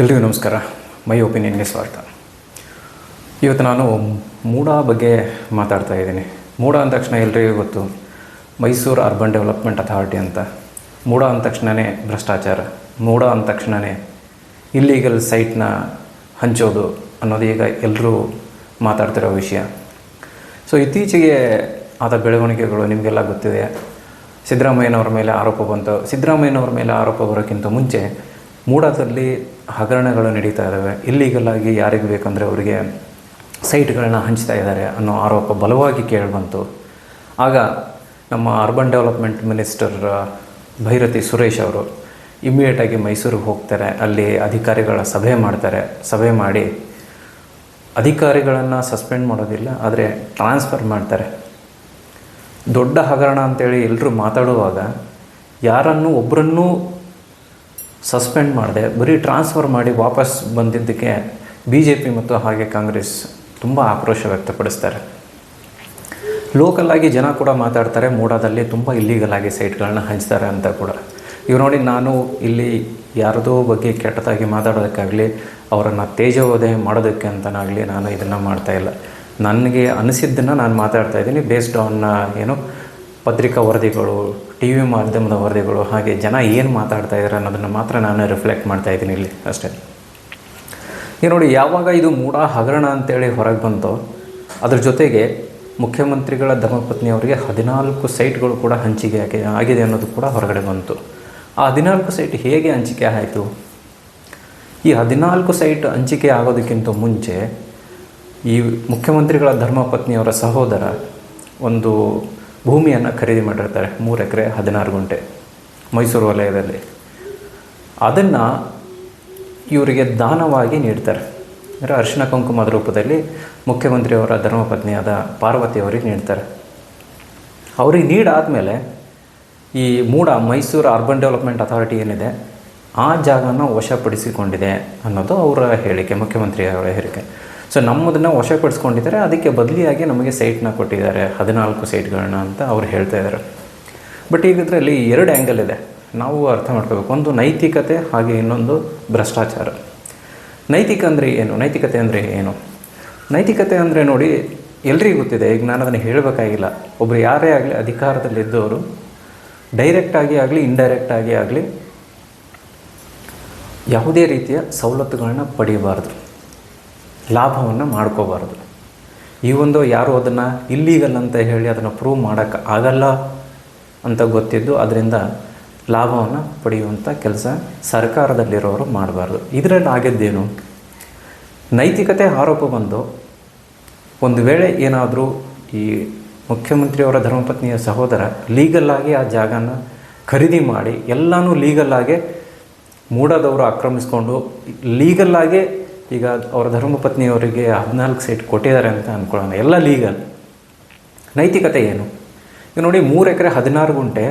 ಎಲ್ರಿಗೂ ನಮಸ್ಕಾರ. ಮೈ ಒಪಿನಿಯನ್ಗೆ ಸ್ವಾಗತ. ಇವತ್ತು ನಾನು ಮೂಡಾ ಬಗ್ಗೆ ಮಾತಾಡ್ತಾ ಇದ್ದೀನಿ. ಮೂಡಾ ಅಂದ ತಕ್ಷಣ ಎಲ್ರಿಗೂ ಗೊತ್ತು, ಮೈಸೂರು ಅರ್ಬನ್ ಡೆವಲಪ್ಮೆಂಟ್ ಅಥಾರಿಟಿ ಅಂತ. ಮೂಡಾ ಅಂದ ತಕ್ಷಣವೇ ಭ್ರಷ್ಟಾಚಾರ, ಮೂಡಾ ಅಂದ ತಕ್ಷಣವೇ ಇಲ್ಲೀಗಲ್ ಸೈಟ್ನ ಹಂಚೋದು ಅನ್ನೋದು ಈಗ ಎಲ್ಲರೂ ಮಾತಾಡ್ತಿರೋ ವಿಷಯ. ಸೊ ಇತ್ತೀಚೆಗೆ ಆದ ಬೆಳವಣಿಗೆಗಳು ನಿಮಗೆಲ್ಲ ಗೊತ್ತಿದೆ. ಸಿದ್ದರಾಮಯ್ಯನವ್ರ ಮೇಲೆ ಆರೋಪ ಬಂತು. ಸಿದ್ದರಾಮಯ್ಯನವ್ರ ಮೇಲೆ ಆರೋಪ ಬರೋಕ್ಕಿಂತ ಮುಂಚೆ ಮೂಡಾದಲ್ಲಿ ಹಗರಣಗಳು ನಡೀತಾ ಇದ್ದಾವೆ. ಇಲ್ಲೀಗಲಾಗಿ ಯಾರಿಗೆ ಬೇಕಂದರೆ ಅವರಿಗೆ ಸೈಟ್ಗಳನ್ನ ಹಂಚ್ತಾ ಇದ್ದಾರೆ ಅನ್ನೋ ಆರೋಪ ಬಲವಾಗಿ ಕೇಳಿಬಂತು. ಆಗ ನಮ್ಮ urban development minister Byrathi Suresh ಅವರು ಇಮ್ಮಿಡಿಯೇಟಾಗಿ ಮೈಸೂರಿಗೆ ಹೋಗ್ತಾರೆ. ಅಲ್ಲಿ ಅಧಿಕಾರಿಗಳ ಸಭೆ ಮಾಡ್ತಾರೆ. ಸಭೆ ಮಾಡಿ ಅಧಿಕಾರಿಗಳನ್ನು ಸಸ್ಪೆಂಡ್ ಮಾಡೋದಿಲ್ಲ, ಆದರೆ ಟ್ರಾನ್ಸ್ಫರ್ ಮಾಡ್ತಾರೆ. ದೊಡ್ಡ ಹಗರಣ ಅಂತೇಳಿ ಎಲ್ಲರೂ ಮಾತಾಡುವಾಗ ಯಾರನ್ನೂ ಒಬ್ಬರನ್ನೂ ಸಸ್ಪೆಂಡ್ ಮಾಡದೆ ಬರೀ ಟ್ರಾನ್ಸ್ಫರ್ ಮಾಡಿ ವಾಪಸ್ ಬಂದಿದ್ದಕ್ಕೆ BJP ಮತ್ತು ಹಾಗೆ ಕಾಂಗ್ರೆಸ್ ತುಂಬ ಆಕ್ರೋಶ ವ್ಯಕ್ತಪಡಿಸ್ತಾರೆ. ಲೋಕಲಾಗಿ ಜನ ಕೂಡ ಮಾತಾಡ್ತಾರೆ, ಮೂಡಾದಲ್ಲಿ ತುಂಬ ಇಲ್ಲೀಗಲಾಗಿ ಸೈಟ್ಗಳನ್ನ ಹಂಚ್ತಾರೆ ಅಂತ ಕೂಡ. ಇವು ನೋಡಿ, ನಾನು ಇಲ್ಲಿ ಯಾರದೋ ಬಗ್ಗೆ ಕೆಟ್ಟದಾಗಿ ಮಾತಾಡೋದಕ್ಕಾಗಲಿ ಅವರನ್ನು ತೇಜೋವಧೆ ಮಾಡೋದಕ್ಕೆ ಅಂತನಾಗಲಿ ನಾನು ಇದನ್ನು ಮಾಡ್ತಾಯಿಲ್ಲ. ನನಗೆ ಅನಿಸಿದ್ದನ್ನು ನಾನು ಮಾತಾಡ್ತಾಯಿದ್ದೀನಿ ಬೇಸ್ಡ್ ಆನ್ ಪತ್ರಿಕಾ ವರದಿಗಳು, TV ಮಾಧ್ಯಮದ ವರದಿಗಳು, ಹಾಗೆ ಜನ ಏನು ಮಾತಾಡ್ತಾ ಇದ್ದಾರೆ ಅನ್ನೋದನ್ನು ಮಾತ್ರ ನಾನು ರಿಫ್ಲೆಕ್ಟ್ ಮಾಡ್ತಾಯಿದ್ದೀನಿ ಇಲ್ಲಿ ಅಷ್ಟೇ. ಈಗ ನೋಡಿ, ಯಾವಾಗ ಇದು ಮೂಡಾ ಹಗರಣ ಅಂತೇಳಿ ಹೊರಗೆ ಬಂತೋ ಅದ್ರ ಜೊತೆಗೆ ಮುಖ್ಯಮಂತ್ರಿಗಳ ಧರ್ಮಪತ್ನಿಯವರಿಗೆ 14 ಸೈಟ್ಗಳು ಕೂಡ ಹಂಚಿಕೆ ಆಗಿದೆ ಅನ್ನೋದು ಕೂಡ ಹೊರಗಡೆ ಬಂತು. ಆ 14 ಸೈಟ್ ಹೇಗೆ ಹಂಚಿಕೆ ಆಯಿತು? ಈ 14 ಸೈಟ್ ಹಂಚಿಕೆ ಆಗೋದಕ್ಕಿಂತ ಮುಂಚೆ ಈ ಮುಖ್ಯಮಂತ್ರಿಗಳ ಧರ್ಮಪತ್ನಿಯವರ ಸಹೋದರ ಒಂದು ಭೂಮಿಯನ್ನು ಖರೀದಿ ಮಾಡಿರ್ತಾರೆ, 3 ಎಕರೆ 16 ಗುಂಟೆ ಮೈಸೂರು ವಲಯದಲ್ಲಿ. ಅದನ್ನು ಇವರಿಗೆ ದಾನವಾಗಿ ನೀಡ್ತಾರೆ. ಅಂದರೆ ಅರಿಶಿಣ ಕುಂಕುಮದ ರೂಪದಲ್ಲಿ ಮುಖ್ಯಮಂತ್ರಿಯವರ ಧರ್ಮಪತ್ನಿಯಾದ ಪಾರ್ವತಿಯವರಿಗೆ ನೀಡ್ತಾರೆ. ಅವ್ರಿಗೆ ನೀಡಾದಮೇಲೆ ಈ MUDA Mysuru urban development authority ಏನಿದೆ ಆ ಜಾಗನ ವಶಪಡಿಸಿಕೊಂಡಿದೆ ಅನ್ನೋದು ಅವರ ಹೇಳಿಕೆ, ಮುಖ್ಯಮಂತ್ರಿಯವರ ಹೇಳಿಕೆ. ಸೊ ನಮ್ಮದನ್ನು ವಶಪಡಿಸ್ಕೊಂಡಿದ್ದಾರೆ, ಅದಕ್ಕೆ ಬದಲಿಯಾಗಿ ನಮಗೆ ಸೈಟ್ನ ಕೊಟ್ಟಿದ್ದಾರೆ, 14 ಸೈಟ್ಗಳನ್ನ ಅಂತ ಅವ್ರು ಹೇಳ್ತಾ ಇದ್ದಾರೆ. ಬಟ್ ಈಗ ಇದರಲ್ಲಿ 2 ಆ್ಯಂಗಲ್ ಇದೆ, ನಾವು ಅರ್ಥ ಮಾಡ್ಕೋಬೇಕು. ಒಂದು ನೈತಿಕತೆ, ಹಾಗೆ ಇನ್ನೊಂದು ಭ್ರಷ್ಟಾಚಾರ. ನೈತಿಕತೆ ಅಂದರೆ ಏನು? ನೈತಿಕತೆ ಅಂದರೆ ನೋಡಿ, ಎಲ್ರಿಗೂ ಗೊತ್ತಿದೆ. ಈಗ ನಾನು ಅದನ್ನು ಹೇಳಬೇಕಾಗಿಲ್ಲ. ಒಬ್ಬರು ಯಾರೇ ಆಗಲಿ ಅಧಿಕಾರದಲ್ಲಿದ್ದವರು ಡೈರೆಕ್ಟಾಗಿ ಆಗಲಿ ಇಂಡೈರೆಕ್ಟಾಗಿ ಆಗಲಿ ಯಾವುದೇ ರೀತಿಯ ಸವಲತ್ತುಗಳನ್ನ ಪಡೆಯಬಾರ್ದು, ಲಾಭವನ್ನು ಮಾಡ್ಕೋಬಾರ್ದು. ಈ ಒಂದು ಯಾರು ಅದನ್ನು ಇಲ್ಲೀಗಲ್ ಅಂತ ಹೇಳಿ ಅದನ್ನು ಪ್ರೂವ್ ಮಾಡೋಕ್ಕೆ ಆಗಲ್ಲ ಅಂತ ಗೊತ್ತಿದ್ದು ಅದರಿಂದ ಲಾಭವನ್ನು ಪಡೆಯುವಂಥ ಕೆಲಸ ಸರ್ಕಾರದಲ್ಲಿರೋರು ಮಾಡಬಾರ್ದು. ಇದರಲ್ಲಿ ಆಗಿದ್ದೇನು? ನೈತಿಕತೆ ಆರೋಪ ಬಂದು ಒಂದು ವೇಳೆ ಏನಾದರೂ ಈ ಮುಖ್ಯಮಂತ್ರಿಯವರ ಧರ್ಮಪತ್ನಿಯ ಸಹೋದರ ಲೀಗಲ್ಲಾಗಿ ಆ ಜಾಗನ ಖರೀದಿ ಮಾಡಿ ಎಲ್ಲನೂ ಲೀಗಲ್ಲಾಗೆ ಮೂಡಾದವರು ಆಕ್ರಮಿಸ್ಕೊಂಡು ಲೀಗಲ್ಲಾಗೆ ಈಗ ಅವರ ಧರ್ಮಪತ್ನಿಯವರಿಗೆ 14 ಸೈಟ್ ಕೊಟ್ಟಿದ್ದಾರೆ ಅಂತ ಅಂದ್ಕೊಳ್ಳೋಣ, ಎಲ್ಲ ಲೀಗಲ್. ನೈತಿಕತೆ ಏನು? ಈಗ ನೋಡಿ, 3 ಎಕರೆ 16 ಗುಂಟೆ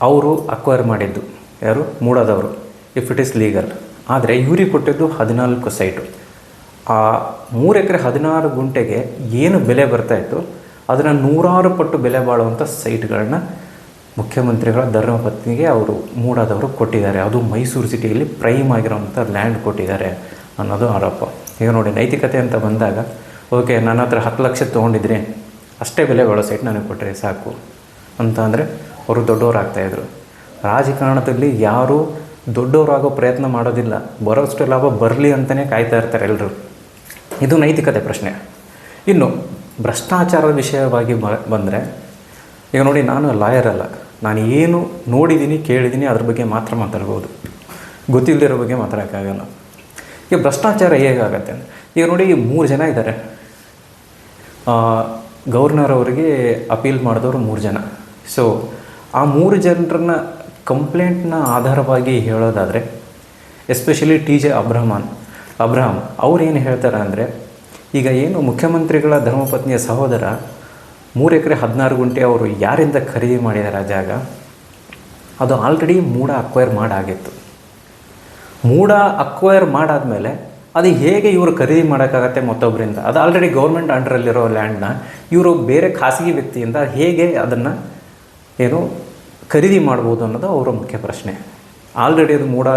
ಅವರು ಅಕ್ವೈರ್ ಮಾಡಿದ್ದು ಯಾರು? ಮೂಡಾದವರು, ಇಫ್ ಇಟ್ ಈಸ್ ಲೀಗಲ್. ಆದರೆ ಇವ್ರಿಗೆ ಕೊಟ್ಟಿದ್ದು 14 ಸೈಟು. ಆ 3 ಎಕರೆ 16 ಗುಂಟೆಗೆ ಏನು ಬೆಲೆ ಬರ್ತಾಯಿತ್ತು ಅದನ್ನು 100 ಪಟ್ಟು ಬೆಲೆ ಬಾಳುವಂಥ ಸೈಟ್ಗಳನ್ನ ಮುಖ್ಯಮಂತ್ರಿಗಳ ಧರ್ಮಪತ್ನಿಗೆ ಅವರು ಮೂಡಾದವರು ಕೊಟ್ಟಿದ್ದಾರೆ. ಅದು ಮೈಸೂರು ಸಿಟಿಯಲ್ಲಿ ಪ್ರೈಮ್ ಆಗಿರೋವಂಥ ಲ್ಯಾಂಡ್ ಕೊಟ್ಟಿದ್ದಾರೆ ಅನ್ನೋದು ಆರೋಪ. ಈಗ ನೋಡಿ, ನೈತಿಕತೆ ಅಂತ ಬಂದಾಗ ಓಕೆ, ನನ್ನ ಹತ್ರ 10 ಲಕ್ಷ ತೊಗೊಂಡಿದ್ರಿ, ಅಷ್ಟೇ ಬೆಲೆ ಬಾಳೋ ಸೈಟ್ ನನಗೆ ಕೊಟ್ಟರೆ ಸಾಕು ಅಂತ ಅಂದರೆ ಅವರು ದೊಡ್ಡವರಾಗ್ತಾಯಿದ್ರು. ರಾಜಕಾರಣದಲ್ಲಿ ಯಾರೂ ದೊಡ್ಡವರಾಗೋ ಪ್ರಯತ್ನ ಮಾಡೋದಿಲ್ಲ, ಬರೋಷ್ಟು ಲಾಭ ಬರಲಿ ಅಂತಲೇ ಕಾಯ್ತಾ ಇರ್ತಾರೆ ಎಲ್ಲರೂ. ಇದು ನೈತಿಕತೆ ಪ್ರಶ್ನೆ. ಇನ್ನು ಭ್ರಷ್ಟಾಚಾರದ ವಿಷಯವಾಗಿ ಬಂದರೆ, ಈಗ ನೋಡಿ, ನಾನು ಲಾಯರ್ ಅಲ್ಲ, ನಾನು ಏನು ನೋಡಿದ್ದೀನಿ ಕೇಳಿದ್ದೀನಿ ಅದ್ರ ಬಗ್ಗೆ ಮಾತ್ರ ಮಾತಾಡ್ಬೋದು, ಗೊತ್ತಿಲ್ಲದಿರೋ ಬಗ್ಗೆ ಮಾತಾಡೋಕ್ಕಾಗಲ್ಲ. ಈಗ ಭ್ರಷ್ಟಾಚಾರ ಹೇಗಾಗತ್ತೆ? ಈಗ ನೋಡಿ, 3 ಜನ ಇದ್ದಾರೆ. ಗವರ್ನರ್ ಅವರಿಗೆ ಅಪೀಲ್ ಮಾಡಿದವರು 3 ಜನ. ಸೊ ಆ 3 ಜನರನ್ನ ಕಂಪ್ಲೇಂಟ್ನ ಆಧಾರವಾಗಿ ಹೇಳೋದಾದರೆ, ಎಸ್ಪೆಷಲಿ TJ ಅಬ್ರಹಾಂ ಅವ್ರು ಏನು ಹೇಳ್ತಾರೆ ಅಂದರೆ, ಈಗ ಏನು ಮುಖ್ಯಮಂತ್ರಿಗಳ ಧರ್ಮಪತ್ನಿಯ ಸಹೋದರ 3 ಎಕರೆ 16 ಗುಂಟೆ ಅವರು ಯಾರಿಂದ ಖರೀದಿ ಮಾಡಿದ್ದಾರೆ ಆ ಜಾಗ, ಅದು ಆಲ್ರೆಡಿ ಮೂಡಾ ಅಕ್ವೈರ್ ಮಾಡಾಗಿತ್ತು. ಮೂಡಾ ಅಕ್ವೈರ್ ಮಾಡಾದಮೇಲೆ ಅದು ಹೇಗೆ ಇವರು ಖರೀದಿ ಮಾಡೋಕ್ಕಾಗತ್ತೆ ಮತ್ತೊಬ್ಬರಿಂದ? ಅದು ಆಲ್ರೆಡಿ ಗೌರ್ಮೆಂಟ್ ಅಂಡರಲ್ಲಿರೋ ಲ್ಯಾಂಡ್ನ ಇವರು ಬೇರೆ ಖಾಸಗಿ ವ್ಯಕ್ತಿಯಿಂದ ಹೇಗೆ ಅದನ್ನು ಖರೀದಿ ಮಾಡ್ಬೋದು ಅನ್ನೋದು ಅವರ ಮುಖ್ಯ ಪ್ರಶ್ನೆ. ಆಲ್ರೆಡಿ ಅದು ಮೂಡ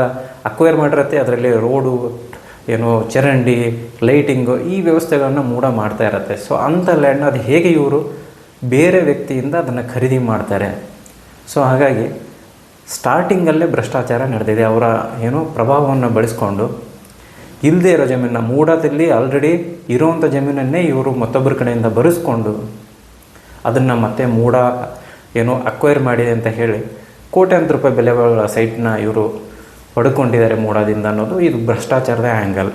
ಅಕ್ವೈರ್ ಮಾಡಿರತ್ತೆ, ಅದರಲ್ಲಿ ರೋಡು ಚರಂಡಿ, ಲೈಟಿಂಗು ಈ ವ್ಯವಸ್ಥೆಗಳನ್ನು ಮೂಡ ಮಾಡ್ತಾ ಇರತ್ತೆ. ಸೊ ಅಂಥ ಲ್ಯಾಂಡ್ನ ಅದು ಹೇಗೆ ಇವರು ಬೇರೆ ವ್ಯಕ್ತಿಯಿಂದ ಅದನ್ನು ಖರೀದಿ ಮಾಡ್ತಾರೆ? ಸೊ ಹಾಗಾಗಿ ಸ್ಟಾರ್ಟಿಂಗಲ್ಲೇ ಭ್ರಷ್ಟಾಚಾರ ನಡೆದಿದೆ. ಅವರ ಪ್ರಭಾವವನ್ನು ಬಳಸ್ಕೊಂಡು ಇಲ್ಲದೇ ಇರೋ ಜಮೀನನ್ನ, ಮೂಡದಲ್ಲಿ ಆಲ್ರೆಡಿ ಇರೋವಂಥ ಜಮೀನನ್ನೇ ಇವರು ಮತ್ತೊಬ್ಬರ ಕಡೆಯಿಂದ ಬರೆಸ್ಕೊಂಡು ಅದನ್ನು ಮತ್ತೆ ಮೂಡ ಅಕ್ವೈರ್ ಮಾಡಿದೆ ಅಂತ ಹೇಳಿ ಕೋಟ್ಯಾಂತರ ರೂಪಾಯಿ ಬೆಲೆಗಳ ಸೈಟ್ನ ಇವರು ಪಡ್ಕೊಂಡಿದ್ದಾರೆ ಮೂಡದಿಂದ ಅನ್ನೋದು ಇದು ಭ್ರಷ್ಟಾಚಾರದ ಆ್ಯಂಗಲ್.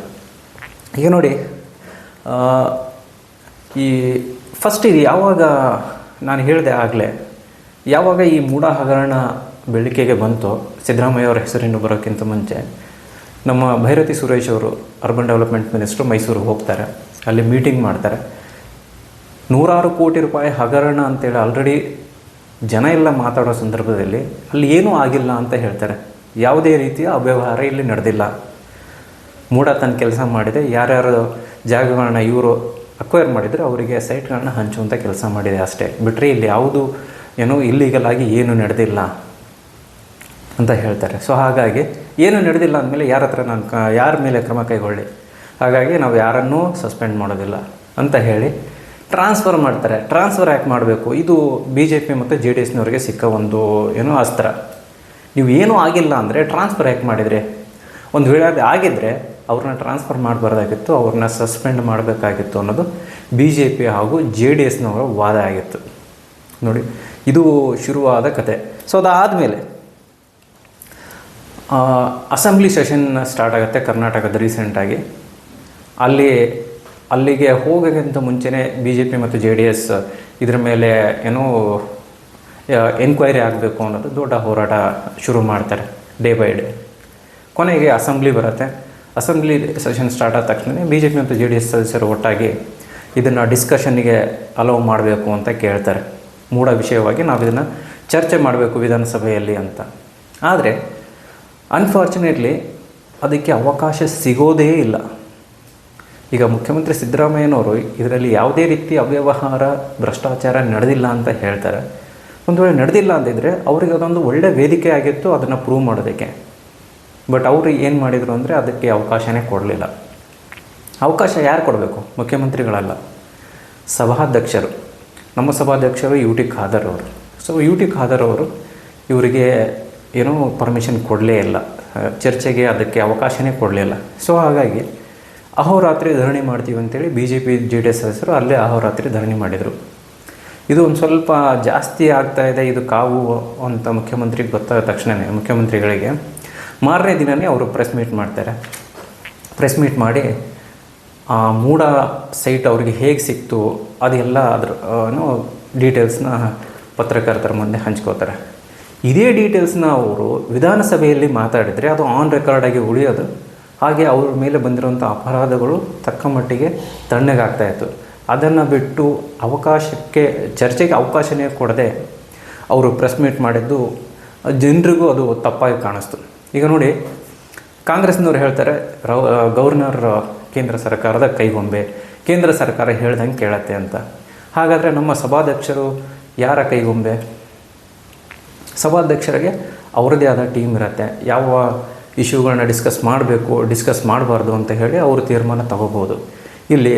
ಈಗ ನೋಡಿ, ಈ ಫಸ್ಟ್ ಇದು ಯಾವಾಗ ನಾನು ಹೇಳಿದೆ ಆಗಲೇ, ಯಾವಾಗ ಈ ಮೂಡ ಹಗರಣ ಬೆಳಕಿಗೆ ಬಂತು, ಸಿದ್ದರಾಮಯ್ಯ ಅವರ ಹೆಸರಿನ ಬರೋಕ್ಕಿಂತ ಮುಂಚೆ ನಮ್ಮ ಭೈರತಿ ಸುರೇಶ್ ಅವರು ಅರ್ಬನ್ ಡೆವಲಪ್ಮೆಂಟ್ ಮಿನಿಸ್ಟ್ರು ಮೈಸೂರಿಗೆ ಹೋಗ್ತಾರೆ. ಅಲ್ಲಿ ಮೀಟಿಂಗ್ ಮಾಡ್ತಾರೆ. 100 ಕೋಟಿ ರೂಪಾಯಿ ಹಗರಣ ಅಂತೇಳಿ ಆಲ್ರೆಡಿ ಜನ ಎಲ್ಲ ಮಾತಾಡೋ ಸಂದರ್ಭದಲ್ಲಿ ಅಲ್ಲಿ ಏನೂ ಆಗಿಲ್ಲ ಅಂತ ಹೇಳ್ತಾರೆ. ಯಾವುದೇ ರೀತಿಯ ಅವ್ಯವಹಾರ ಇಲ್ಲಿ ನಡೆದಿಲ್ಲ. ಮೂಡ ತನ್ನ ಕೆಲಸ ಮಾಡಿದೆ. ಯಾರ್ಯಾರು ಜಾಗಗಳನ್ನ ಇವರು ಅಕ್ವೈರ್ ಮಾಡಿದರೆ ಅವರಿಗೆ ಸೈಟ್ಗಳನ್ನ ಹಂಚುವಂಥ ಕೆಲಸ ಮಾಡಿದೆ ಅಷ್ಟೇ. ಬಿಟ್ಟರೆ ಇಲ್ಲಿ ಯಾವುದು ಇಲ್ಲೀಗಲ್ ಆಗಿ ಏನು ನಡೆದಿಲ್ಲ ಅಂತ ಹೇಳ್ತಾರೆ. ಸೊ ಹಾಗಾಗಿ ಏನು ನಡೆದಿಲ್ಲ ಅಂದಮೇಲೆ ಯಾರ ಮೇಲೆ ಕ್ರಮ ಕೈಗೊಳ್ಳಿ? ಹಾಗಾಗಿ ನಾವು ಯಾರನ್ನೂ ಸಸ್ಪೆಂಡ್ ಮಾಡೋದಿಲ್ಲ ಅಂತ ಹೇಳಿ ಟ್ರಾನ್ಸ್ಫರ್ ಮಾಡ್ತಾರೆ. ಟ್ರಾನ್ಸ್ಫರ್ ಯಾಕೆ ಮಾಡಬೇಕು? ಇದು BJP ಮತ್ತು JDSನವ್ರಿಗೆ ಸಿಕ್ಕ ಒಂದು ಅಸ್ತ್ರ. ನೀವು ಏನೂ ಆಗಿಲ್ಲ ಅಂದರೆ ಟ್ರಾನ್ಸ್ಫರ್ ಯಾಕೆ ಮಾಡಿದರೆ? ಒಂದು ವೇಳೆ ಅದು ಆಗಿದ್ದರೆ ಅವ್ರನ್ನ ಟ್ರಾನ್ಸ್ಫರ್ ಮಾಡಬಾರ್ದಾಗಿತ್ತು, ಅವ್ರನ್ನ ಸಸ್ಪೆಂಡ್ ಮಾಡಬೇಕಾಗಿತ್ತು ಅನ್ನೋದು BJP ಹಾಗೂ JDSನವರ ವಾದ ಆಗಿತ್ತು. ನೋಡಿ, ಇದು ಶುರುವಾದ ಕತೆ. ಸೊ ಅದಾದಮೇಲೆ ಅಸೆಂಬ್ಲಿ ಸೆಷನ್ ಸ್ಟಾರ್ಟ್ ಆಗುತ್ತೆ ಕರ್ನಾಟಕದ ರೀಸೆಂಟಾಗಿ. ಅಲ್ಲಿಗೆ ಹೋಗೋಕ್ಕಿಂತ ಮುಂಚೆನೇ BJP ಮತ್ತು JDS ಇದರ ಮೇಲೆ ಎನ್ಕ್ವೈರಿ ಆಗಬೇಕು ಅನ್ನೋದು ದೊಡ್ಡ ಹೋರಾಟ ಶುರು ಮಾಡ್ತಾರೆ ಡೇ ಬೈ ಡೇ. ಕೊನೆಗೆ ಅಸೆಂಬ್ಲಿ ಬರುತ್ತೆ. ಅಸೆಂಬ್ಲಿ ಸೆಷನ್ ಸ್ಟಾರ್ಟ್ ಆದ ತಕ್ಷಣ BJP ಮತ್ತು JDS ಸದಸ್ಯರು ಒಟ್ಟಾಗಿ ಇದನ್ನು ಡಿಸ್ಕಷನ್ನಿಗೆ ಅಲೋ ಮಾಡಬೇಕು ಅಂತ ಕೇಳ್ತಾರೆ. ಮೂಡ ವಿಷಯವಾಗಿ ನಾವು ಇದನ್ನು ಚರ್ಚೆ ಮಾಡಬೇಕು ವಿಧಾನಸಭೆಯಲ್ಲಿ ಅಂತ. ಆದರೆ ಅನ್ಫಾರ್ಚುನೇಟ್ಲಿ ಅದಕ್ಕೆ ಅವಕಾಶ ಸಿಗೋದೇ ಇಲ್ಲ. ಈಗ ಮುಖ್ಯಮಂತ್ರಿ ಸಿದ್ದರಾಮಯ್ಯನವರು ಇದರಲ್ಲಿ ಯಾವುದೇ ರೀತಿ ಅವ್ಯವಹಾರ ಭ್ರಷ್ಟಾಚಾರ ನಡೆದಿಲ್ಲ ಅಂತ ಹೇಳ್ತಾರೆ. ಒಂದು ವೇಳೆ ನಡೆದಿಲ್ಲ ಅಂತಿದ್ರೆ ಅವರಿಗೆ ಅದೊಂದು ಒಳ್ಳೆ ವೇದಿಕೆ ಆಗಿತ್ತು ಅದನ್ನು ಪ್ರೂವ್ ಮಾಡೋದಕ್ಕೆ. ಬಟ್ ಅವರು ಏನು ಮಾಡಿದರು ಅಂದರೆ ಅದಕ್ಕೆ ಅವಕಾಶನೇ ಕೊಡಲಿಲ್ಲ. ಅವಕಾಶ ಯಾರು ಕೊಡಬೇಕು? ಮುಖ್ಯಮಂತ್ರಿಗಳಲ್ಲ, ಸಭಾಧ್ಯಕ್ಷರು. ನಮ್ಮ ಸಭಾಧ್ಯಕ್ಷರು UT ಖಾದರ್ ಅವರು. ಸೊ UT ಖಾದರ್ ಅವರು ಇವರಿಗೆ ಪರ್ಮಿಷನ್ ಕೊಡಲೇ ಇಲ್ಲ, ಚರ್ಚೆಗೆ ಅದಕ್ಕೆ ಅವಕಾಶನೇ ಕೊಡಲಿಲ್ಲ. ಸೊ ಹಾಗಾಗಿ ಅಹೋರಾತ್ರಿ ಧರಣಿ ಮಾಡ್ತೀವಿ ಅಂತೇಳಿ BJP JDS ಸದಸ್ಯರು ಅಲ್ಲೇ ಅಹೋರಾತ್ರಿ ಧರಣಿ ಮಾಡಿದರು. ಇದು ಒಂದು ಸ್ವಲ್ಪ ಜಾಸ್ತಿ ಆಗ್ತಾಯಿದೆ, ಇದು ಕಾವು ಅಂತ ಮುಖ್ಯಮಂತ್ರಿಗೆ ಗೊತ್ತಾದ ತಕ್ಷಣವೇ ಮುಖ್ಯಮಂತ್ರಿಗಳಿಗೆ ಮಾರನೇ ದಿನವೇ ಅವರು ಪ್ರೆಸ್ ಮೀಟ್ ಮಾಡ್ತಾರೆ. ಪ್ರೆಸ್ ಮೀಟ್ ಮಾಡಿ ಆ ಮೂಡ ಸೈಟ್ ಅವ್ರಿಗೆ ಹೇಗೆ ಸಿಕ್ತು ಅದೆಲ್ಲ ಅದ್ರ ಡೀಟೇಲ್ಸ್ನ ಪತ್ರಕರ್ತರ ಮುಂದೆ ಹಂಚ್ಕೋತಾರೆ. ಇದೇ ಡೀಟೇಲ್ಸ್ನ ಅವರು ವಿಧಾನಸಭೆಯಲ್ಲಿ ಮಾತಾಡಿದರೆ ಅದು ಆನ್ ರೆಕಾರ್ಡಾಗಿ ಉಳಿಯೋದು. ಹಾಗೆ ಅವ್ರ ಮೇಲೆ ಬಂದಿರುವಂಥ ಅಪರಾಧಗಳು ತಕ್ಕ ಮಟ್ಟಿಗೆ ತಣ್ಣಗಾಗ್ತಾಯಿತ್ತು. ಅದನ್ನು ಬಿಟ್ಟು ಚರ್ಚೆಗೆ ಅವಕಾಶನೇ ಕೊಡದೆ ಅವರು ಪ್ರೆಸ್ ಮೀಟ್ ಮಾಡಿದ್ದು ಜನರಿಗೂ ಅದು ತಪ್ಪಾಗಿ ಕಾಣಿಸ್ತು. ಈಗ ನೋಡಿ, ಕಾಂಗ್ರೆಸ್ನವ್ರು ಹೇಳ್ತಾರೆ ಗವರ್ನರ್ ಕೇಂದ್ರ ಸರ್ಕಾರದ ಕೈಗೊಂಬೆ, ಕೇಂದ್ರ ಸರ್ಕಾರ ಹೇಳ್ದಂಗೆ ಕೇಳತ್ತೆ ಅಂತ. ಹಾಗಾದರೆ ನಮ್ಮ ಸಭಾಧ್ಯಕ್ಷರು ಯಾರ ಕೈಗೊಂಬೆ? ಸಭಾಧ್ಯಕ್ಷರಿಗೆ ಅವ್ರದ್ದೇ ಆದ ಟೀಮ್ ಇರುತ್ತೆ. ಯಾವ ಇಶ್ಯೂಗಳನ್ನ ಡಿಸ್ಕಸ್ ಮಾಡಬಾರ್ದು ಅಂತ ಹೇಳಿ ಅವರು ತೀರ್ಮಾನ ತಗೋಬೋದು. ಇಲ್ಲಿ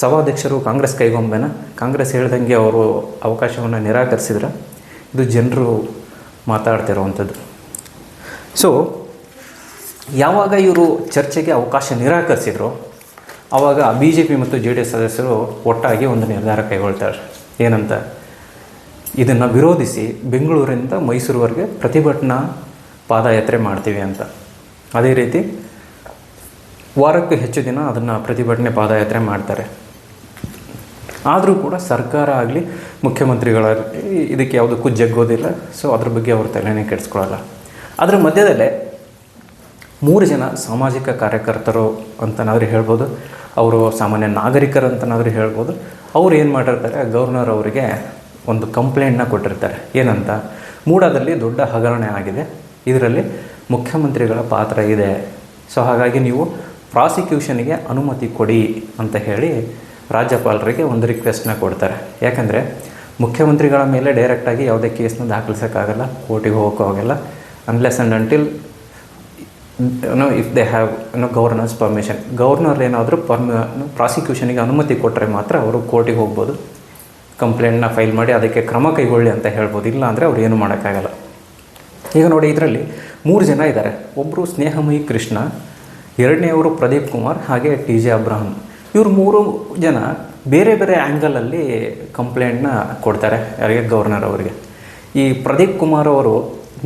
ಸಭಾಧ್ಯಕ್ಷರು ಕಾಂಗ್ರೆಸ್ ಕೈಗೊಂಬೆನ? ಕಾಂಗ್ರೆಸ್ ಹೇಳ್ದಂಗೆ ಅವರು ಅವಕಾಶವನ್ನು ನಿರಾಕರಿಸಿದ್ರೆ ಇದು ಜನರು ಮಾತಾಡ್ತಿರುವಂಥದ್ದು. ಸೊ ಯಾವಾಗ ಇವರು ಚರ್ಚೆಗೆ ಅವಕಾಶ ನಿರಾಕರಿಸಿದ್ರು ಆವಾಗ BJP ಮತ್ತು JDS ಸದಸ್ಯರು ಒಟ್ಟಾಗಿ ಒಂದು ನಿರ್ಧಾರ ಕೈಗೊಳ್ತಾರೆ. ಏನಂತ? ಇದನ್ನು ವಿರೋಧಿಸಿ ಬೆಂಗಳೂರಿಂದ ಮೈಸೂರುವರೆಗೆ ಪ್ರತಿಭಟನಾ ಪಾದಯಾತ್ರೆ ಮಾಡ್ತೀವಿ ಅಂತ. ಅದೇ ರೀತಿ ವಾರಕ್ಕೂ ಹೆಚ್ಚು ದಿನ ಅದನ್ನು ಪ್ರತಿಭಟನೆ ಪಾದಯಾತ್ರೆ ಮಾಡ್ತಾರೆ. ಆದರೂ ಕೂಡ ಸರ್ಕಾರ ಆಗಲಿ ಮುಖ್ಯಮಂತ್ರಿಗಳಾಗಲಿ ಇದಕ್ಕೆ ಯಾವುದಕ್ಕೂ ಜಗ್ಗೋದಿಲ್ಲ. ಸೊ ಅದ್ರ ಬಗ್ಗೆ ಅವ್ರ ತಲೆನೇ ಕೆಡಿಸ್ಕೊಳ್ಳಲ್ಲ. ಅದರ ಮಧ್ಯದಲ್ಲೇ 3 ಜನ ಸಾಮಾಜಿಕ ಕಾರ್ಯಕರ್ತರು ಅಂತನಾದರೂ ಹೇಳ್ಬೋದು, ಅವರು ಸಾಮಾನ್ಯ ನಾಗರಿಕರು ಅಂತನಾದರೂ ಹೇಳ್ಬೋದು. ಅವ್ರು ಏನು ಮಾಡಿರ್ತಾರೆ, ಗವರ್ನರ್ ಅವರಿಗೆ ಒಂದು ಕಂಪ್ಲೇಂಟ್ನ ಕೊಟ್ಟಿರ್ತಾರೆ. ಏನಂತ? ಮೂಡಾದಲ್ಲಿ ದೊಡ್ಡ ಹಗರಣ ಆಗಿದೆ, ಇದರಲ್ಲಿ ಮುಖ್ಯಮಂತ್ರಿಗಳ ಪಾತ್ರ ಇದೆ. ಸೊ ಹಾಗಾಗಿ ನೀವು ಪ್ರಾಸಿಕ್ಯೂಷನ್ಗೆ ಅನುಮತಿ ಕೊಡಿ ಅಂತ ಹೇಳಿ ರಾಜ್ಯಪಾಲರಿಗೆ ಒಂದು ರಿಕ್ವೆಸ್ಟ್ನ ಕೊಡ್ತಾರೆ. ಯಾಕಂದರೆ ಮುಖ್ಯಮಂತ್ರಿಗಳ ಮೇಲೆ ಡೈರೆಕ್ಟಾಗಿ ಯಾವುದೇ ಕೇಸ್ನ ದಾಖಲಿಸೋಕ್ಕಾಗಲ್ಲ, ಕೋರ್ಟಿಗೆ ಹೋಗೋಕ್ಕಾಗಲ್ಲ unless and until if they have governors permission. Governor ಏನಾದರೂ ಪ್ರಾಸಿಕ್ಯೂಷನಿಗೆ ಅನುಮತಿ ಕೊಟ್ಟರೆ ಮಾತ್ರ ಅವರು ಕೋರ್ಟಿಗೆ ಹೋಗ್ಬೋದು, ಕಂಪ್ಲೇಂಟ್ನ ಫೈಲ್ ಮಾಡಿ ಅದಕ್ಕೆ ಕ್ರಮ ಕೈಗೊಳ್ಳಿ ಅಂತ ಹೇಳ್ಬೋದು. ಇಲ್ಲ ಅಂದರೆ ಅವ್ರು ಏನೂ ಮಾಡೋಕ್ಕಾಗಲ್ಲ. ಈಗ ನೋಡಿ, ಇದರಲ್ಲಿ 3 ಜನ ಇದ್ದಾರೆ. ಒಬ್ಬರು ಸ್ನೇಹಮಯಿ ಕೃಷ್ಣ, ಎರಡನೇವರು ಪ್ರದೀಪ್ ಕುಮಾರ್, ಹಾಗೆ TJ ಅಬ್ರಹಂ. ಇವರು 3 ಜನ ಬೇರೆ ಬೇರೆ ಆ್ಯಂಗಲಲ್ಲಿ ಕಂಪ್ಲೇಂಟ್ನ ಕೊಡ್ತಾರೆ ಯಾರಿಗೆ, ಗವರ್ನರ್ ಅವರಿಗೆ. ಈ ಪ್ರದೀಪ್ ಕುಮಾರ್ ಅವರು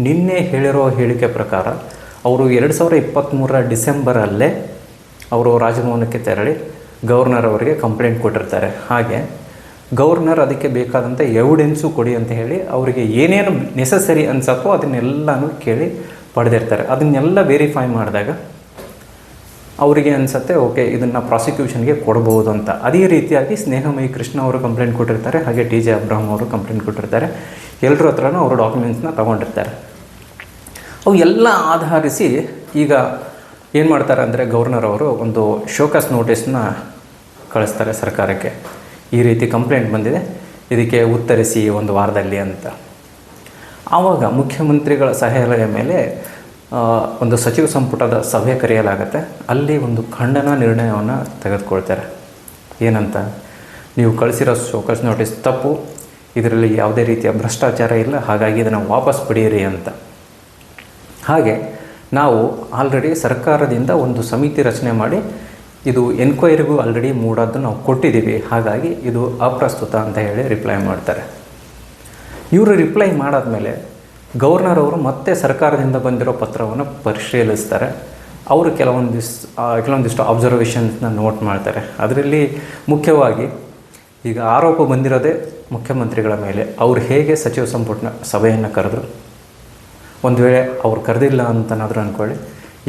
ನಿನ್ನೆ ಹೇಳಿರೋ ಹೇಳಿಕೆ ಪ್ರಕಾರ ಅವರು 2023 ಡಿಸೆಂಬರಲ್ಲೇ ಅವರು ರಾಜಭವನಕ್ಕೆ ತೆರಳಿ ಗವರ್ನರ್ ಅವರಿಗೆ ಕಂಪ್ಲೇಂಟ್ ಕೊಟ್ಟಿರ್ತಾರೆ. ಹಾಗೆ ಗವರ್ನರ್ ಅದಕ್ಕೆ ಬೇಕಾದಂಥ ಎವಿಡೆನ್ಸು ಕೊಡಿ ಅಂತ ಹೇಳಿ ಅವರಿಗೆ ಏನೇನು ನೆಸಸರಿ ಅನ್ಸತ್ತೋ ಅದನ್ನೆಲ್ಲನೂ ಕೇಳಿ ಪಡೆದಿರ್ತಾರೆ. ಅದನ್ನೆಲ್ಲ ವೆರಿಫೈ ಮಾಡಿದಾಗ ಅವರಿಗೆ ಅನಿಸುತ್ತೆ ಓಕೆ ಇದನ್ನು ಪ್ರಾಸಿಕ್ಯೂಷನ್ಗೆ ಕೊಡ್ಬೋದು ಅಂತ. ಅದೇ ರೀತಿಯಾಗಿ ಸ್ನೇಹಮಯಿ ಕೃಷ್ಣ ಅವರು ಕಂಪ್ಲೇಂಟ್ ಕೊಟ್ಟಿರ್ತಾರೆ, ಹಾಗೆ TJ ಅಬ್ರಹಂ ಅವರು ಕಂಪ್ಲೇಂಟ್ ಕೊಟ್ಟಿರ್ತಾರೆ. ಎಲ್ಲರ ಹತ್ರನೂ ಅವರು ಡಾಕ್ಯುಮೆಂಟ್ಸ್ನ ತೊಗೊಂಡಿರ್ತಾರೆ. ಅವು ಎಲ್ಲ ಆಧರಿಸಿ ಈಗ ಏನು ಮಾಡ್ತಾರೆ ಅಂದರೆ ಗವರ್ನರ್ ಅವರು ಒಂದು ಶೋಕಾಸ್ ನೋಟಿಸ್ನ ಕಳಿಸ್ತಾರೆ ಸರ್ಕಾರಕ್ಕೆ. ಈ ರೀತಿ ಕಂಪ್ಲೇಂಟ್ ಬಂದಿದೆ, ಇದಕ್ಕೆ ಉತ್ತರಿಸಿ 1 ವಾರದಲ್ಲಿ ಅಂತ. ಆವಾಗ ಮುಖ್ಯಮಂತ್ರಿಗಳ ಸಲಹೆಯ ಮೇಲೆ ಒಂದು ಸಚಿವ ಸಂಪುಟದ ಸಭೆ ಕರೆಯಲಾಗುತ್ತೆ. ಅಲ್ಲಿ ಒಂದು ಖಂಡನ ನಿರ್ಣಯವನ್ನು ತೆಗೆದುಕೊಳ್ತಾರೆ. ಏನಂತ, ನೀವು ಕಳಿಸಿರೋ ಶೋಕಾಸ್ ನೋಟಿಸ್ ತಪ್ಪು, ಇದರಲ್ಲಿ ಯಾವುದೇ ರೀತಿಯ ಭ್ರಷ್ಟಾಚಾರ ಇಲ್ಲ, ಹಾಗಾಗಿ ಇದನ್ನು ವಾಪಸ್ ಪಡೆಯಿರಿ ಅಂತ. ಹಾಗೆ ನಾವು ಆಲ್ರೆಡಿ ಸರ್ಕಾರದಿಂದ ಒಂದು ಸಮಿತಿ ರಚನೆ ಮಾಡಿ ಇದು ಎನ್ಕ್ವೈರಿಗೂ ಆಲ್ರೆಡಿ ಮೂಡೋದು ನಾವು ಕೊಟ್ಟಿದ್ದೀವಿ, ಹಾಗಾಗಿ ಇದು ಅಪ್ರಸ್ತುತ ಅಂತ ಹೇಳಿ ರಿಪ್ಲೈ ಮಾಡ್ತಾರೆ. ಇವರು ರಿಪ್ಲೈ ಮಾಡಾದ್ಮೇಲೆ ಗವರ್ನರ್ ಅವರು ಮತ್ತೆ ಸರ್ಕಾರದಿಂದ ಬಂದಿರೋ ಪತ್ರವನ್ನು ಪರಿಶೀಲಿಸ್ತಾರೆ. ಅವರು ಕೆಲವೊಂದಿಷ್ಟು ಅಬ್ಸರ್ವೇಷನ್ಸ್ನ ನೋಟ್ ಮಾಡ್ತಾರೆ. ಅದರಲ್ಲಿ ಮುಖ್ಯವಾಗಿ ಈಗ ಆರೋಪ ಬಂದಿರೋದೇ ಮುಖ್ಯಮಂತ್ರಿಗಳ ಮೇಲೆ. ಅವ್ರು ಹೇಗೆ ಸಚಿವ ಸಂಪುಟ ಸಭೆಯನ್ನು ಕರೆದ್ರು, ಒಂದು ವೇಳೆ ಅವ್ರು ಕರೆದಿಲ್ಲ ಅಂತನಾದರೂ ಅಂದ್ಕೊಳ್ಳಿ,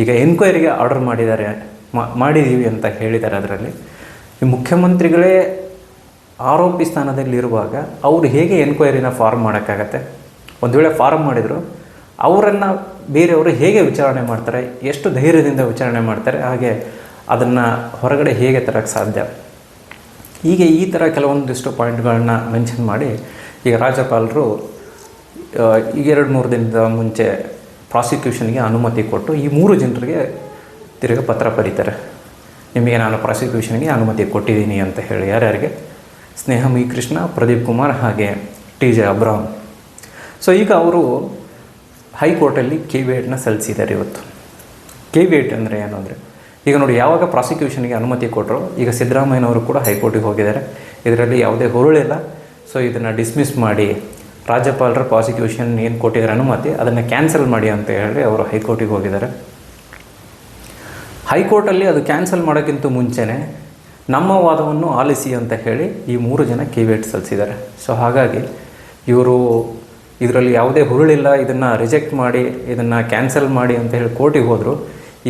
ಈಗ ಎನ್ಕ್ವೈರಿಗೆ ಆರ್ಡರ್ ಮಾಡಿದ್ದೀವಿ ಅಂತ ಹೇಳಿದ್ದಾರೆ. ಅದರಲ್ಲಿ ಈ ಮುಖ್ಯಮಂತ್ರಿಗಳೇ ಆರೋಪಿ ಸ್ಥಾನದಲ್ಲಿರುವಾಗ ಅವರು ಹೇಗೆ ಎನ್ಕ್ವೈರಿನ ಫಾರ್ಮ್ ಮಾಡೋಕ್ಕಾಗತ್ತೆ? ಒಂದು ವೇಳೆ ಫಾರ್ಮ್ ಮಾಡಿದರು ಅವರನ್ನು ಬೇರೆಯವರು ಹೇಗೆ ವಿಚಾರಣೆ ಮಾಡ್ತಾರೆ, ಎಷ್ಟು ಧೈರ್ಯದಿಂದ ವಿಚಾರಣೆ ಮಾಡ್ತಾರೆ, ಹಾಗೆ ಅದನ್ನು ಹೊರಗಡೆ ಹೇಗೆ ತರೋಕ್ಕೆ ಸಾಧ್ಯ? ಹೀಗೆ ಈ ಥರ ಕೆಲವೊಂದಿಷ್ಟು ಪಾಯಿಂಟ್ಗಳನ್ನ ಮೆನ್ಷನ್ ಮಾಡಿ ಈಗ ರಾಜ್ಯಪಾಲರು ಈಗ 2-3 ದಿನದ ಮುಂಚೆ ಪ್ರಾಸಿಕ್ಯೂಷನ್ಗೆ ಅನುಮತಿ ಕೊಟ್ಟು ಈ 3 ಜನರಿಗೆ ತಿರುಗಿ ಪತ್ರ ಬರೀತಾರೆ. ನಿಮಗೆ ನಾನು ಪ್ರಾಸಿಕ್ಯೂಷನ್ಗೆ ಅನುಮತಿ ಕೊಟ್ಟಿದ್ದೀನಿ ಅಂತ ಹೇಳಿ. ಯಾರ್ಯಾರಿಗೆ? ಸ್ನೇಹಮಯಿ ಕೃಷ್ಣ, ಪ್ರದೀಪ್ ಕುಮಾರ್, ಹಾಗೆ TJ ಅಬ್ರಹಂ. ಸೊ ಈಗ ಅವರು ಹೈಕೋರ್ಟಲ್ಲಿ KVITನ ಸಲ್ಲಿಸಿದ್ದಾರೆ ಇವತ್ತು. KVIT ಅಂದರೆ ಏನು ಅಂದರೆ, ಈಗ ನೋಡಿ, ಯಾವಾಗ ಪ್ರಾಸಿಕ್ಯೂಷನ್ಗೆ ಅನುಮತಿ ಕೊಟ್ಟರು, ಈಗ ಸಿದ್ದರಾಮಯ್ಯನವರು ಕೂಡ ಹೈಕೋರ್ಟಿಗೆ ಹೋಗಿದ್ದಾರೆ. ಇದರಲ್ಲಿ ಯಾವುದೇ ಹುರುಳಿಲ್ಲ. ಸೊ ಇದನ್ನು ಡಿಸ್ಮಿಸ್ ಮಾಡಿ, ರಾಜ್ಯಪಾಲರ ಪ್ರಾಸಿಕ್ಯೂಷನ್ ಏನು ಕೊಟ್ಟಿದ್ದಾರೆ ಅನುಮತಿ ಅದನ್ನು ಕ್ಯಾನ್ಸಲ್ ಮಾಡಿ ಅಂತ ಹೇಳಿ ಅವರು ಹೈಕೋರ್ಟಿಗೆ ಹೋಗಿದ್ದಾರೆ. ಹೈಕೋರ್ಟಲ್ಲಿ ಅದು ಕ್ಯಾನ್ಸಲ್ ಮಾಡೋಕ್ಕಿಂತ ಮುಂಚೆನೇ ನಮ್ಮ ವಾದವನ್ನು ಆಲಿಸಿ ಅಂತ ಹೇಳಿ ಈ 3 ಜನ KVIT ಸಲ್ಲಿಸಿದ್ದಾರೆ. ಸೊ ಹಾಗಾಗಿ ಇವರು ಇದರಲ್ಲಿ ಯಾವುದೇ ಹುರುಳಿಲ್ಲ, ಇದನ್ನು ರಿಜೆಕ್ಟ್ ಮಾಡಿ, ಇದನ್ನು ಕ್ಯಾನ್ಸಲ್ ಮಾಡಿ ಅಂತ ಹೇಳಿ ಕೋರ್ಟಿಗೆ ಹೋದರು.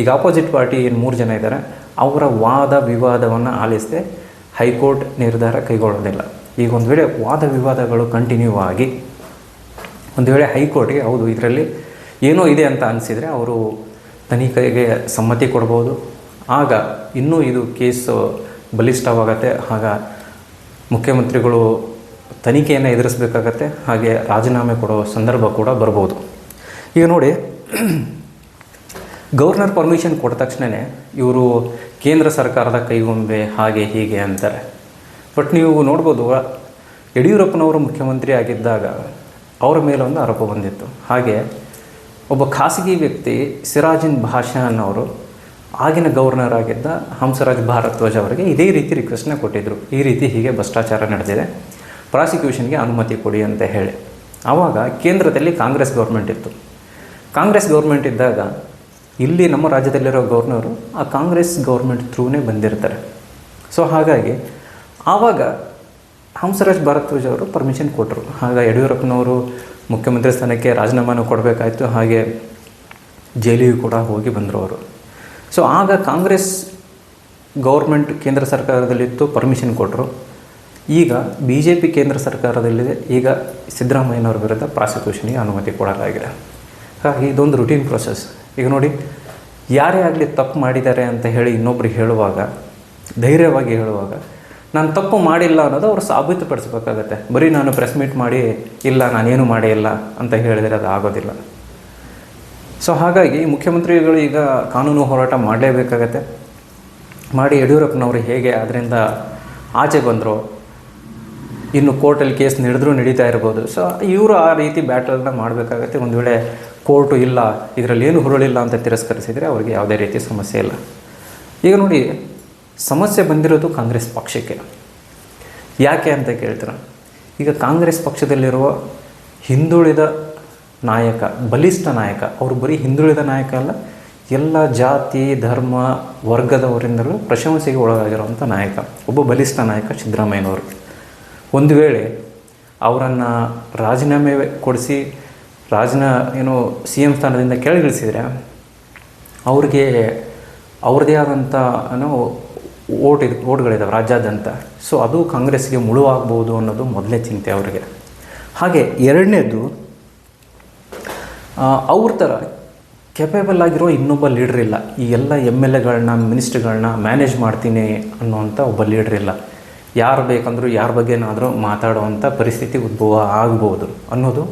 ಈಗ ಆಪೋಸಿಟ್ ಪಾರ್ಟಿ ಏನು 3 ಜನ ಇದ್ದಾರೆ, ಅವರ ವಾದ ವಿವಾದವನ್ನು ಆಲಿಸದೆ ಹೈಕೋರ್ಟ್ ನಿರ್ಧಾರ ಕೈಗೊಳ್ಳೋದಿಲ್ಲ. ಈಗ ಒಂದು ವೇಳೆ ವಾದ ವಿವಾದಗಳು ಕಂಟಿನ್ಯೂ ಆಗಿ ಒಂದು ವೇಳೆ ಹೈಕೋರ್ಟ್ಗೆ ಹೌದು ಇದರಲ್ಲಿ ಏನೋ ಇದೆ ಅಂತ ಅನಿಸಿದರೆ ಅವರು ತನಿಖೆಗೆ ಸಮ್ಮತಿ ಕೊಡ್ಬೋದು. ಆಗ ಇನ್ನೂ ಇದು ಕೇಸು ಬಲಿಷ್ಠವಾಗತ್ತೆ. ಆಗ ಮುಖ್ಯಮಂತ್ರಿಗಳು ತನಿಖೆಯನ್ನು ಎದುರಿಸಬೇಕಾಗತ್ತೆ, ಹಾಗೆ ರಾಜೀನಾಮೆ ಕೊಡೋ ಸಂದರ್ಭ ಕೂಡ ಬರ್ಬೋದು. ಈಗ ನೋಡಿ, ಗವರ್ನರ್ ಪರ್ಮಿಷನ್ ಕೊಟ್ಟ ತಕ್ಷಣವೇ ಇವರು ಕೇಂದ್ರ ಸರ್ಕಾರದ ಕೈಗೊಂಬೆ ಹಾಗೆ ಹೀಗೆ ಅಂತಾರೆ. ಬಟ್ ನೀವು ನೋಡ್ಬೋದು, ಯಡಿಯೂರಪ್ಪನವರು ಮುಖ್ಯಮಂತ್ರಿ ಆಗಿದ್ದಾಗ ಅವರ ಮೇಲೆ ಒಂದು ಆರೋಪ ಬಂದಿತ್ತು. ಹಾಗೆ ಒಬ್ಬ ಖಾಸಗಿ ವ್ಯಕ್ತಿ ಸಿರಾಜಿನ್ ಭಾಷಾ ಅನ್ನೋರು ಆಗಿನ ಗವರ್ನರ್ ಆಗಿದ್ದ ಹಂಸರಾಜ್ ಭಾರದ್ವಾಜ್ ಅವರಿಗೆ ಇದೇ ರೀತಿ ರಿಕ್ವೆಸ್ಟ್ನ ಕೊಟ್ಟಿದ್ದರು. ಈ ರೀತಿ ಹೀಗೆ ಭ್ರಷ್ಟಾಚಾರ ನಡೆದಿದೆ, ಪ್ರಾಸಿಕ್ಯೂಷನ್ಗೆ ಅನುಮತಿ ಕೊಡಿ ಅಂತ ಹೇಳಿ. ಆವಾಗ ಕೇಂದ್ರದಲ್ಲಿ ಕಾಂಗ್ರೆಸ್ ಗೌರ್ಮೆಂಟ್ ಇತ್ತು. ಕಾಂಗ್ರೆಸ್ ಗೌರ್ಮೆಂಟ್ ಇದ್ದಾಗ ಇಲ್ಲಿ ನಮ್ಮ ರಾಜ್ಯದಲ್ಲಿರೋ ಗವರ್ನರು ಆ ಕಾಂಗ್ರೆಸ್ ಗೌರ್ಮೆಂಟ್ ಥ್ರೂನೇ ಬಂದಿರ್ತಾರೆ. ಸೊ ಹಾಗಾಗಿ ಆವಾಗ ಹಂಸರಾಜ್ ಭಾರದ್ವಾಜ್ ಅವರು ಪರ್ಮಿಷನ್ ಕೊಟ್ಟರು. ಆಗ ಯಡಿಯೂರಪ್ಪನವರು ಮುಖ್ಯಮಂತ್ರಿ ಸ್ಥಾನಕ್ಕೆ ರಾಜೀನಾಮೆನೂ ಕೊಡಬೇಕಾಯಿತು, ಹಾಗೆ ಜೈಲಿಗೂ ಕೂಡ ಹೋಗಿ ಬಂದರು ಅವರು. ಸೊ ಆಗ ಕಾಂಗ್ರೆಸ್ ಗೌರ್ಮೆಂಟ್ ಕೇಂದ್ರ ಸರ್ಕಾರದಲ್ಲಿತ್ತು, ಪರ್ಮಿಷನ್ ಕೊಟ್ಟರು. ಈಗ BJP ಕೇಂದ್ರ ಸರ್ಕಾರದಲ್ಲಿದೆ. ಈಗ ಸಿದ್ದರಾಮಯ್ಯನವ್ರ ವಿರುದ್ಧ ಪ್ರಾಸಿಕ್ಯೂಷನ್ಗೆ ಅನುಮತಿ ಕೊಡಲಾಗಿದೆ. ಹಾಗಾಗಿ ಇದೊಂದು ರುಟೀನ್ ಪ್ರೊಸೆಸ್. ಈಗ ನೋಡಿ, ಯಾರೇ ಆಗಲಿ ತಪ್ಪು ಮಾಡಿದ್ದಾರೆ ಅಂತ ಹೇಳಿ ಇನ್ನೊಬ್ರಿಗೆ ಹೇಳುವಾಗ, ಧೈರ್ಯವಾಗಿ ಹೇಳುವಾಗ, ನಾನು ತಪ್ಪು ಮಾಡಿಲ್ಲ ಅನ್ನೋದು ಅವ್ರು ಸಾಬೀತುಪಡಿಸ್ಬೇಕಾಗತ್ತೆ. ಬರೀ ನಾನು ಪ್ರೆಸ್ ಮೀಟ್ ಮಾಡಿ ಇಲ್ಲ ನಾನೇನು ಮಾಡೇ ಇಲ್ಲ ಅಂತ ಹೇಳಿದರೆ ಅದು ಆಗೋದಿಲ್ಲ. ಸೊ ಹಾಗಾಗಿ ಮುಖ್ಯಮಂತ್ರಿಗಳು ಈಗ ಕಾನೂನು ಹೋರಾಟ ಮಾಡಲೇಬೇಕಾಗತ್ತೆ. ಮಾಡಿ ಯಡಿಯೂರಪ್ಪನವರು ಹೇಗೆ ಅದರಿಂದ ಆಚೆ ಬಂದರು, ಇನ್ನು ಕೋರ್ಟಲ್ಲಿ ಕೇಸ್ ನಡೀತಾ ಇರ್ಬೋದು. ಸೊ ಇವರು ಆ ರೀತಿ ಬ್ಯಾಟಲ್ನ ಮಾಡಬೇಕಾಗತ್ತೆ. ಒಂದು ವೇಳೆ ಕೋರ್ಟು ಇಲ್ಲ, ಇದರಲ್ಲಿ ಏನು ಹುರುಳಿಲ್ಲ ಅಂತ ತಿರಸ್ಕರಿಸಿದರೆ ಅವರಿಗೆ ಯಾವುದೇ ರೀತಿ ಸಮಸ್ಯೆ ಇಲ್ಲ. ಈಗ ನೋಡಿ, ಸಮಸ್ಯೆ ಬಂದಿರೋದು ಕಾಂಗ್ರೆಸ್ ಪಕ್ಷಕ್ಕೆ. ಯಾಕೆ ಅಂತ ಕೇಳ್ತಾರೆ. ಈಗ ಕಾಂಗ್ರೆಸ್ ಪಕ್ಷದಲ್ಲಿರುವ ಹಿಂದುಳಿದ ನಾಯಕ, ಬಲಿಷ್ಠ ನಾಯಕ, ಅವರು ಬರೀ ಹಿಂದುಳಿದ ನಾಯಕ ಅಲ್ಲ, ಎಲ್ಲ ಜಾತಿ ಧರ್ಮ ವರ್ಗದವರಿಂದಲೂ ಪ್ರಶಂಸೆಗೆ ಒಳಗಾಗಿರುವಂಥ ನಾಯಕ, ಒಬ್ಬ ಬಲಿಷ್ಠ ನಾಯಕ ಸಿದ್ದರಾಮಯ್ಯನವರು. ಒಂದು ವೇಳೆ ಅವರನ್ನು ರಾಜೀನಾಮೆ ಕೊಡಿಸಿ ಸಿ ಎಂ ಸ್ಥಾನದಿಂದ ಕೆಳಗಿಳಿಸಿದರೆ ಅವ್ರಿಗೆ ಅವ್ರದ್ದೇ ಆದಂಥ ಓಟ್ಗಳಿದ್ದಾವೆ ರಾಜ್ಯಾದ್ಯಂತ. ಸೊ ಅದು ಕಾಂಗ್ರೆಸ್ಗೆ ಮುಳುವಾಗ್ಬೋದು ಅನ್ನೋದು ಮೊದಲನೇ ಚಿಂತೆ ಅವರಿಗೆ. ಹಾಗೆ ಎರಡನೇದು, ಅವ್ರ ಥರ ಕೆಪೇಬಲ್ ಆಗಿರೋ ಇನ್ನೊಬ್ಬ ಲೀಡ್ರ್ ಇಲ್ಲ. ಈ ಎಲ್ಲ MLAಗಳನ್ನ ಮಿನಿಸ್ಟ್ರುಗಳನ್ನ ಮ್ಯಾನೇಜ್ ಮಾಡ್ತೀನಿ ಅನ್ನೋವಂಥ ಒಬ್ಬ ಲೀಡ್ರ್ ಇಲ್ಲ. ಯಾರು ಬೇಕಂದ್ರೂ ಯಾರ ಬಗ್ಗೆನಾದರೂ ಮಾತಾಡುವಂಥ ಪರಿಸ್ಥಿತಿ ಉದ್ಭವ ಆಗ್ಬೋದು ಅನ್ನೋದು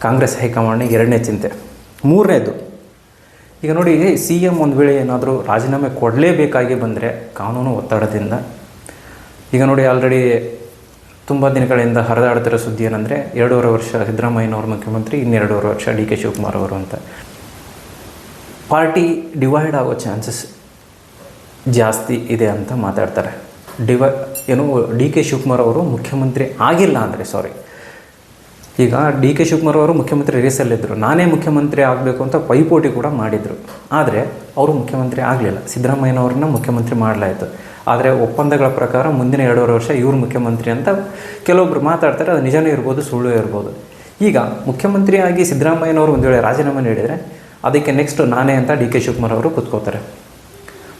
ಕಾಂಗ್ರೆಸ್ ಹೈಕಮಾಂಡ್ನಿಗೆ ಎರಡನೇ ಚಿಂತೆ. ಮೂರನೇದು, ಈಗ ನೋಡಿ, CM ಒಂದು ವೇಳೆ ಏನಾದರೂ ರಾಜೀನಾಮೆ ಕೊಡಲೇಬೇಕಾಗಿ ಬಂದರೆ ಕಾನೂನು ಒತ್ತಡದಿಂದ, ಈಗ ನೋಡಿ ಆಲ್ರೆಡಿ ತುಂಬ ದಿನಗಳಿಂದ ಹರಿದಾಡ್ತಿರೋ ಸುದ್ದಿ ಏನಂದರೆ 2.5 ವರ್ಷ ಸಿದ್ದರಾಮಯ್ಯನವರು ಮುಖ್ಯಮಂತ್ರಿ, ಇನ್ನು 2.5 ವರ್ಷ DK ಶಿವಕುಮಾರ್ ಅವರು ಅಂತ. ಪಾರ್ಟಿ ಡಿವೈಡ್ ಆಗೋ ಚಾನ್ಸಸ್ ಜಾಸ್ತಿ ಇದೆ ಅಂತ ಮಾತಾಡ್ತಾರೆ. DK ಶಿವಕುಮಾರ್ ಅವರು ಮುಖ್ಯಮಂತ್ರಿ ಆಗಿಲ್ಲ ಅಂದರೆ, ಈಗ DK ಶಿವಕುಮಾರ್ ಅವರು ಮುಖ್ಯಮಂತ್ರಿ ರೇಸಲ್ಲಿದ್ದರು. ನಾನೇ ಮುಖ್ಯಮಂತ್ರಿ ಆಗಬೇಕು ಅಂತ ಪೈಪೋಟಿ ಕೂಡ ಮಾಡಿದರು. ಆದರೆ ಅವರು ಮುಖ್ಯಮಂತ್ರಿ ಆಗಲಿಲ್ಲ. ಸಿದ್ದರಾಮಯ್ಯನವ್ರನ್ನ ಮುಖ್ಯಮಂತ್ರಿ ಮಾಡಲಾಯಿತು. ಆದರೆ ಒಪ್ಪಂದಗಳ ಪ್ರಕಾರ ಮುಂದಿನ 2.5 ವರ್ಷ ಇವರು ಮುಖ್ಯಮಂತ್ರಿ ಅಂತ ಕೆಲವೊಬ್ಬರು ಮಾತಾಡ್ತಾರೆ. ಅದು ನಿಜನೇ ಇರ್ಬೋದು, ಸುಳ್ಳು ಇರ್ಬೋದು. ಈಗ ಮುಖ್ಯಮಂತ್ರಿಯಾಗಿ ಸಿದ್ದರಾಮಯ್ಯನವರು ಒಂದು ವೇಳೆ ರಾಜೀನಾಮೆ ನೀಡಿದರೆ ಅದಕ್ಕೆ ನೆಕ್ಸ್ಟ್ ನಾನೇ ಅಂತ DK ಶಿವಕುಮಾರ್ ಅವರು ಕೂತ್ಕೋತಾರೆ.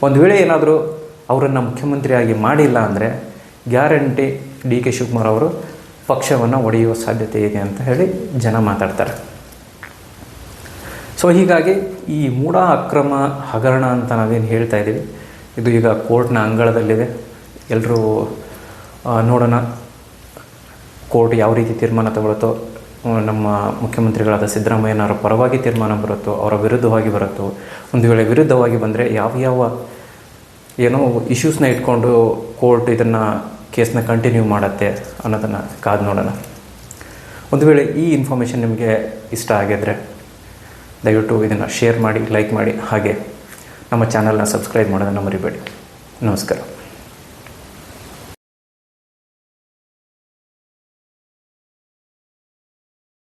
ಒಂದು ವೇಳೆ ಏನಾದರೂ ಅವರನ್ನು ಮುಖ್ಯಮಂತ್ರಿಯಾಗಿ ಮಾಡಿಲ್ಲ ಅಂದರೆ ಗ್ಯಾರಂಟಿ DK ಶಿವಕುಮಾರ್ ಅವರು ಪಕ್ಷವನ್ನು ಒಡೆಯುವ ಸಾಧ್ಯತೆ ಇದೆ ಅಂತ ಹೇಳಿ ಜನ ಮಾತಾಡ್ತಾರೆ. ಸೊ ಹೀಗಾಗಿ ಈ ಮೂಢ ಅಕ್ರಮ ಹಗರಣ ಅಂತ ನಾವೇನು ಹೇಳ್ತಾ ಇದ್ದೀವಿ, ಇದು ಈಗ ಕೋರ್ಟ್ನ ಅಂಗಳದಲ್ಲಿದೆ. ಎಲ್ಲರೂ ನೋಡೋಣ ಕೋರ್ಟ್ ಯಾವ ರೀತಿ ತೀರ್ಮಾನ ತಗೊಳುತ್ತೋ, ನಮ್ಮ ಮುಖ್ಯಮಂತ್ರಿಗಳಾದ ಸಿದ್ದರಾಮಯ್ಯನವರ ಪರವಾಗಿ ತೀರ್ಮಾನ ಬರುತ್ತೋ, ಅವರ ವಿರುದ್ಧವಾಗಿ ಬರುತ್ತೋ. ಒಂದು ವೇಳೆ ವಿರುದ್ಧವಾಗಿ ಬಂದರೆ ಯಾವ ಇಶ್ಯೂಸ್ನ ಇಟ್ಕೊಂಡು ಕೋರ್ಟ್ ಇದನ್ನು ಕೇಸ್ನ ಕಂಟಿನ್ಯೂ ಮಾಡುತ್ತೆ ಅನ್ನೋದನ್ನು ಕಾದು ನೋಡೋಣ. ಒಂದು ವೇಳೆ ಈ ಇನ್ಫಾರ್ಮೇಷನ್ ನಿಮಗೆ ಇಷ್ಟ ಆಗಿದ್ದರೆ ದಯವಿಟ್ಟು ಇದನ್ನು ಶೇರ್ ಮಾಡಿ, ಲೈಕ್ ಮಾಡಿ, ಹಾಗೆ ನಮ್ಮ ಚಾನಲ್ನ ಸಬ್ಸ್ಕ್ರೈಬ್ ಮಾಡೋದನ್ನು ಮರಿಬೇಡಿ. ನಮಸ್ಕಾರ.